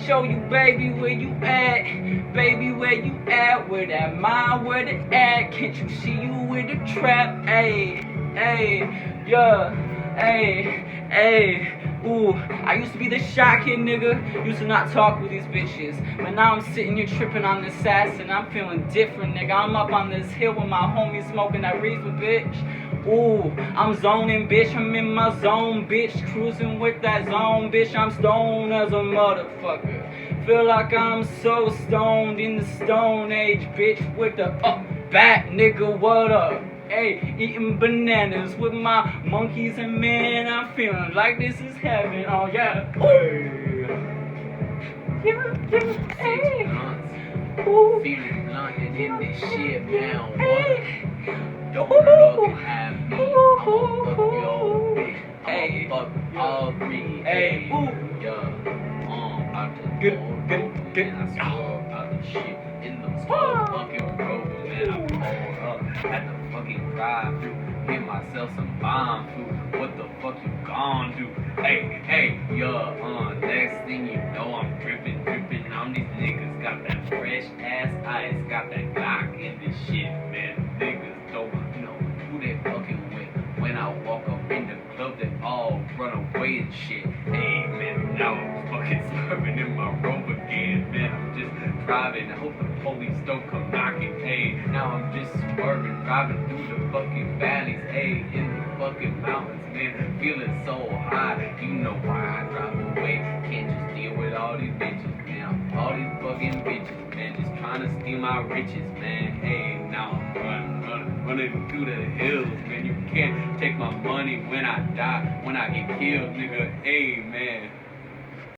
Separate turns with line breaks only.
show you, baby, where you at? Baby, where you at? Where that mind, where the at? Can't you see you with the trap? Ayy, ayy, yeah, ayy, ayy. Ooh, I used to be the shy kid, nigga. Used to not talk with these bitches. But now I'm sitting here tripping on this ass and I'm feeling different, nigga. I'm up on this hill with my homies smoking that reefer, bitch. Ooh, I'm zoning, bitch. I'm in my zone, bitch. Cruising with that zone, bitch. I'm stoned as a motherfucker. Feel like I'm so stoned in the Stone Age, bitch. With the back, nigga. What up? Hey, eating bananas with my monkeys and man, I'm feeling like this is heaven. Oh yeah.
Hey. Feeling blunted in this shit now. What? Don't look at me. I'ma fuck your bitch. I'ma fuck all three. Hey. Yeah. Out the door. And I swore out the shit in the motherfucking road. Man, I pulled up at the fucking drive-thru. Get myself some bomb food. What the fuck you gon' do? Hey, next thing you know, I'm dripping on these niggas. Got that fresh ass ice, got that Glock in this shit, man. Niggas don't know who they fucking with. When I walk up in the club, they all run away and shit. Hey, man, now I'm fucking swerving in my robe again, man. I'm just driving. I hope the police don't come knocking. Hey, now I'm just swerving, driving through the fucking valleys. Hey, in the fucking mountains, man. Feeling so high. You know why I drive away. Can't just deal with all these bitches, man. All these fucking bitches, man. Just trying to steal my riches, man. Hey, now I'm running through the hills, man. You can't take my money when I die, when I get killed, nigga. Hey, man.